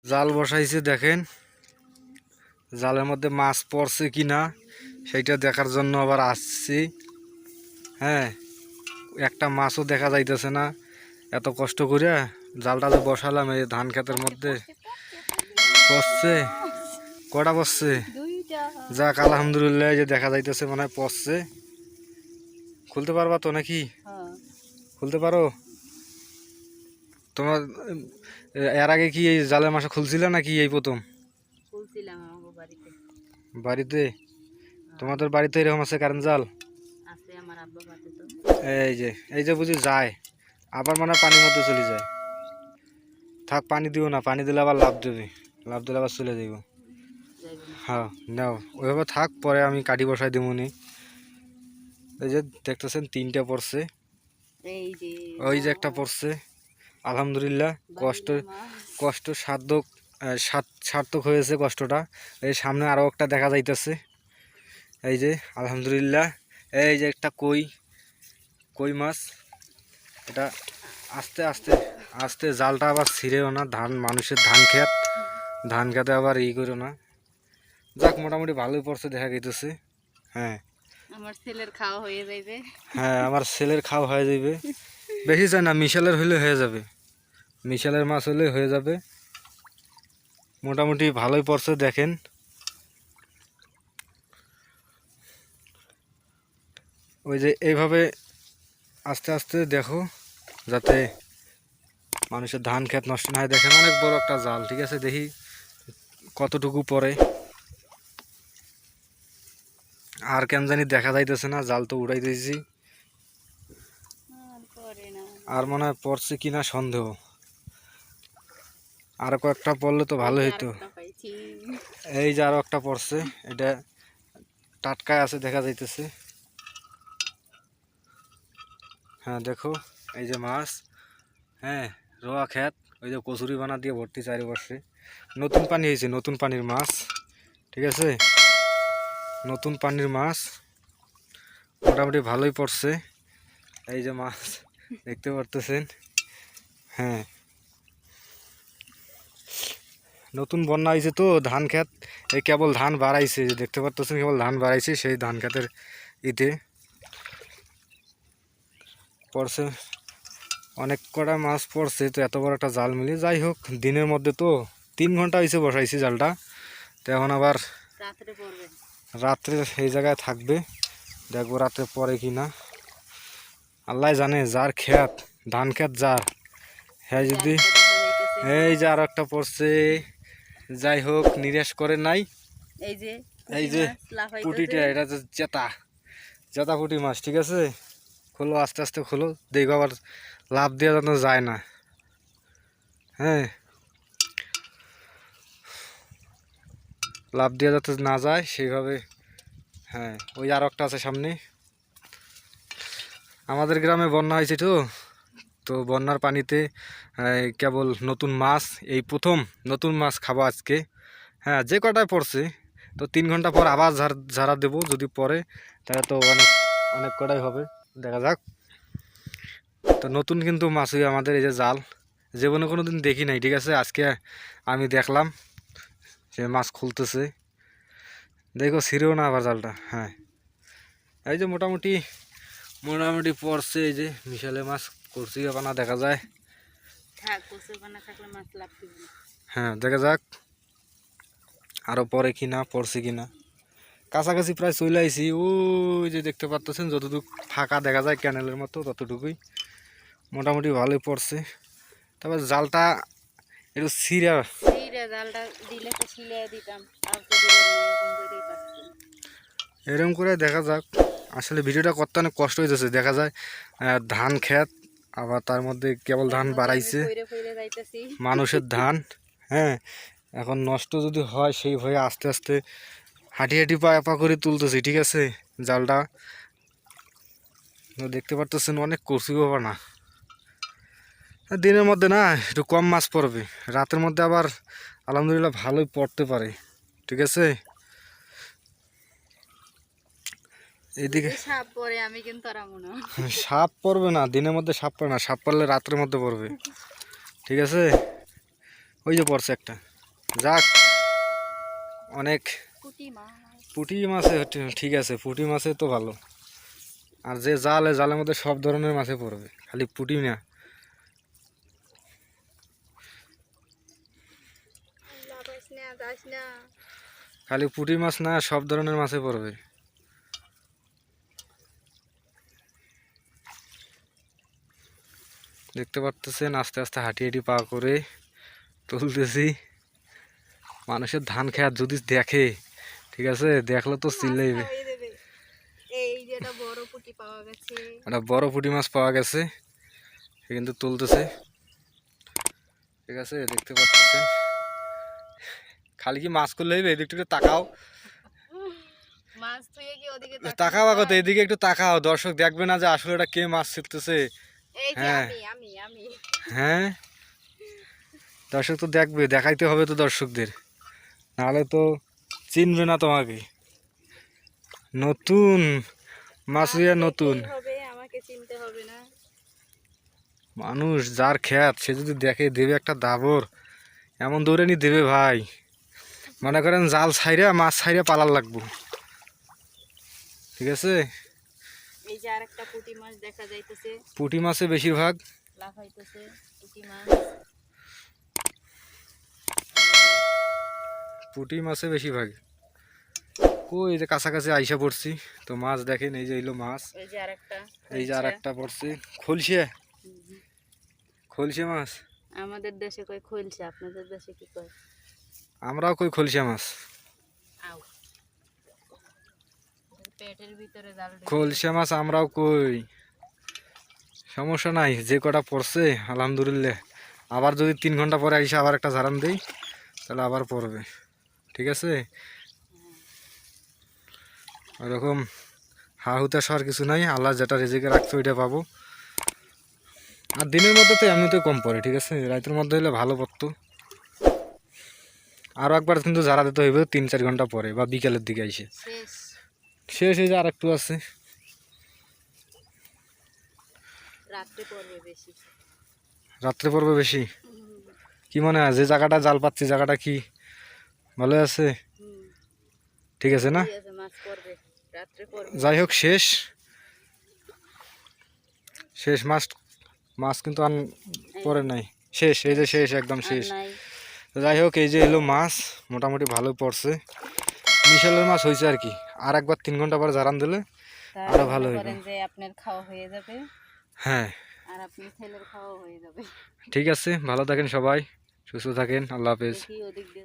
জাল বসাইছে দেখেন, জালের মধ্যে মাছ পড়ছে কিনা সেইটা দেখার জন্য আবার আসছি। হ্যাঁ, একটা মাছও দেখা যাইতেছে না। এত কষ্ট করে জালটা যে বসালাম এই ধান ক্ষেতের মধ্যে, পড়ছে কটা পড়ছে? যাক আলহামদুলিল্লাহ, যে দেখা যাইতেছে মনে হয় পড়ছে। খুলতে পারবা তো নাকি? খুলতে পারো তোমার? এর আগে কি এই জালের মাছ খুলছিল নাকি এই প্রথম? বাড়িতে? তোমাদের বাড়িতে এরকম আছে কারেন্ট জাল? এই যে বুঝি যায়, আবার মনে হয় পানির মধ্যে চলে যায়। থাক, পানি দিও না, পানি দিলে আবার লাভ দেবে, লাভ দিলে আবার চলে যাইব। হ্যাঁ নাও, ওইভাবে থাক, পরে আমি কাঠি বসাই দেবনি। এই যে দেখতেছেন তিনটা পড়ছে, ওই যে একটা পড়ছে। আলহামদুলিল্লাহ, কষ্ট সার্থক হয়েছে কষ্টটা। এই সামনে আরো একটা দেখা যাইতেছে, এই যে আলহামদুলিল্লাহ। এই যে একটা কই মাছ, এটা আস্তে আস্তে আস্তে জালটা আবার ছিঁড়েও না, মানুষের ধান খেতে আবার করো না। যাক, মোটামুটি ভালোই পড়ছে দেখা গেছে। হ্যাঁ, আমার ছেলের খাওয়া হয়ে যাবে। হ্যাঁ, আমার ছেলের খাওয়া হয়ে যাবে। বেশি চাই না, মিশালের হইলে হয়ে যাবে, মিশালের মাছ হলে হয়ে যাবে। মোটামুটি ভালোই পড়ছে দেখেন। ওই যে এইভাবে আস্তে আস্তে দেখো, যাতে মানুষের ধান ক্ষেত নষ্ট না হয়। দেখেন অনেক বড় একটা জাল, ঠিক আছে, দেখি কতটুকু পরে। আর কেন জানি দেখা যাইতেছে না, জাল তো উড়াই দিয়েছি। আর মনে হয় পড়ছে কিনা সন্দেহ, আর কয়েকটা পড়লে তো ভালো হইতো। এই যে আরো একটা পড়ছে, এটা টাটকায় আছে দেখা যাইতেছে। হ্যাঁ দেখো, এই যে মাছ। হ্যাঁ, রোয়া ক্ষেত, ওই যে কচুরি বানা দিয়ে ভর্তি চারিপাশে। নতুন পানি হয়েছে, নতুন পানির মাছ, ঠিক আছে, নতুন পানির মাছ। মোটামুটি ভালোই পড়ছে। এই যে মাছ দেখতে পারতেছেন। হ্যাঁ, নতুন বন্যা হয়েছে তো ধান ক্ষেত, এই কেবল ধান বাড়াইছে, যে দেখতে পারতেছেন কেবল ধান বাড়াইছে, সেই ধান ক্ষেতের ইতে পড়ছে অনেক কটা মাছ পড়ছে। তো এত বড় একটা জাল মিলে, যাই হোক দিনের মধ্যে তো 3 ঘন্টা হয়েছে বসাইছি জালটা, তো এখন আবার রাত্রে এই জায়গায় থাকবে। দেখবো রাত্রে পরে কি না, আল্লাহ জানে। যার ক্ষেত, ধান ক্ষেত যার, হ্যাঁ যদি এই যে আর একটা পড়ছে। যাই হোক, নিরাশ করে নাই। এই যে পুটিটা, এটা তো জেতা পুটি মাছ, ঠিক আছে। খোলো, আস্তে আস্তে খোলো, দেখো আবার লাভ দেওয়া যেন যায় না। হ্যাঁ, লাভ দেওয়া যাতে না যায় সেইভাবে। হ্যাঁ, ওই আর একটা আছে সামনে। আমাদের গ্রামে বন্যা হয়েছে তো বন্যার পানিতে কেবল নতুন মাছ, এই প্রথম নতুন মাছ খাবো আজকে। হ্যাঁ, যে কটায় পড়ছে, তো 3 ঘন্টা পর আবার ঝাড়া দেবো, যদি পরে তাহলে তো অনেক অনেক কটাই হবে, দেখা যাক। তো নতুন কিন্তু মাছই আমাদের এই যে জাল, জীবনে কোনো দিন দেখি নাই, ঠিক আছে, আজকে আমি দেখলাম সে মাছ খুলতেছে। দেখো ছিঁড়েও না আবার জালটা। হ্যাঁ, এই যে মোটামুটি মোটামুটি পড়ছে, এই যে মিশালে মাছ করছি বানা দেখা যায়। হ্যাঁ, দেখা যাক আরো পরে কিনা পড়ছে কিনা। কাছাকাছি প্রায় চলে আইছি, ওই যে দেখতে পাচ্ছেন যতটুকু ফাঁকা দেখা যায় ক্যানেলের মতো, ততটুকুই। মোটামুটি ভালোই পড়ছে, তবে জালটা একটু এরকম করে দেখা যাক। আসলে ভিডিওটা করতে অনেক কষ্ট হয়েছে, দেখা যায় ধান ক্ষেত, আবার তার মধ্যে কেবল ধান বাড়াইছে মানুষের ধান। হ্যাঁ, এখন নষ্ট যদি হয় সেই ভয়ে আস্তে আস্তে হাঁটি হাঁটি পা করে তুলতেছি, ঠিক আছে। জালটা দেখতে পারতেছেন অনেক কচি বাবা না, দিনের মধ্যে না একটু কম মাছ পড়বে, রাতের মধ্যে আবার আলহামদুলিল্লাহ ভালোই পড়তে পারে, ঠিক আছে। এইদিকে সাপ পড়বে না, দিনের মধ্যে সাপ পড়বে না, সাপ পড়লে রাতের মধ্যে পড়বে, ঠিক আছে। ওই যে পড়ছে একটা। যাক অনেক পুঁটি মাছ পুঁটি মাছে ঠিক আছে, পুঁটি মাছে তো ভালো। আর যে জাল, জালের মধ্যে সব ধরনের মাছে পড়বে, খালি পুঁটি না। খালি পুঁটি মাছ না, সব ধরনের মাছে পড়বে। দেখতে পারতেছেন আস্তে আস্তে হাঁটি হাঁটি পা করে তুলতেছি। মানুষের ধান খেত যদি দেখে, ঠিক আছে, দেখলে তো চিল্লাইবে। এই যে একটা বড় পুঁটি পাওয়া গেছে। একটা বড় পুঁটি মাছ পাওয়া গেছে, সে কিন্তু তুলতেছে। ঠিক আছে, দেখতে পাচ্ছেন। খালি কি মাছ করলে হইবে? এদিকে একটু তাকাও, মাছ তুই কি ওদিকে তাকাও আগত, এদিকে একটু তাকাও। দর্শক দেখবে না যে আসলে এটা কে মাছ ছিটতেছে। এই যে হ্যাঁ আমি হ্যাঁ, দর্শক তো দেখবে, দেখাইতে হবে তো দর্শকদের, নাহলে তো চিনবে না তোমাকে। নতুন মাছ নতুন হবে, আমাকে চিনতে হবে না। মানুষ যার খেত সে যদি দেখে, দেবে একটা দাবর, এমন দৌড়ে নি দেবে ভাই, মনে করেন জাল ছাইরা মাছ ছাইরা পালার লাগবো। ঠিক আছে, এই যে আরেকটা পুঁটি মাছ দেখা যাইতেছে, পুঁটি মাছে বেশিরভাগ লাফাইতেছে পুঁটি মাছ। পুঁটি মাছে বেশিরভাগ। কই এই যে কাছাকাছি আইসা পড়ছি, তো মাছ দেখেন, এই যে এলো মাছ। এই যে আরেকটা, এই যে আরেকটা পড়ছে, খলসে, খলসে মাছ। আমাদের দেশে কই খলসে, আপনাদের দেশে কি কয়? আমরাও কই খলসে মাছ। আউ, পেটের ভিতরে জাল ঢুকে খলসে মাছ আমরাও কই, সমস্যা নাই। যে কটা পড়ছে আলহামদুলিল্লাহ, আবার যদি 3 ঘন্টা পরে আইসা আবার একটা ঝাড়ান দেই, তাহলে আবার পড়বে। ঠিক আছে, ওরকম হা হুতাশ হওয়ার কিছু নাই। আল্লাহ যেটা রেজেকে রাখছে ওইটা পাবো। আর দিনের মধ্যে তো এমনিতে কম পড়ে, ঠিক আছে, রাতের মধ্যে হলে ভালো পড়তো। আরও একবার কিন্তু ঝাড়া দিতে হইবে 3-4 ঘন্টা পরে বা বিকেলের দিকে আইসে। শেষ। শেষ, এই যে আর একটু আছে, রাত্রে পড়বে বেশি। রাত্রে পড়বে বেশি। কি মনে হয় যে জায়গাটা জাল পাচ্ছি, জায়গাটা কি ভালো আছে? ঠিক আছে না? ঠিক আছে, মাছ পড়বে, রাত্রে পড়বে। যাই হোক, শেষ শেষ মাছ, মাছ কিন্তু আর পরে নাই, শেষ, এই যে শেষ, একদম আর শেষ। নাই। তো যাই হোক, এই যে এলো মাছ, মোটামুটি ভালো পড়ছে, মিশালের মাছ হয়েছে আর কি। আর একবার 3 ঘন্টা পরে ঝাড়ান দিলে আরো ভালো মনে হইবে। করেন যে আপনার খাওয়া হয়ে যাবে, হ্যাঁ, আর আপনি ছেলের খাওয়া হয়ে যাবে। ঠিক আছে, ভালো থাকেন সবাই, সুস্থ থাকেন, আল্লাহ হাফেজ। দেখি ওদিক দিয়ে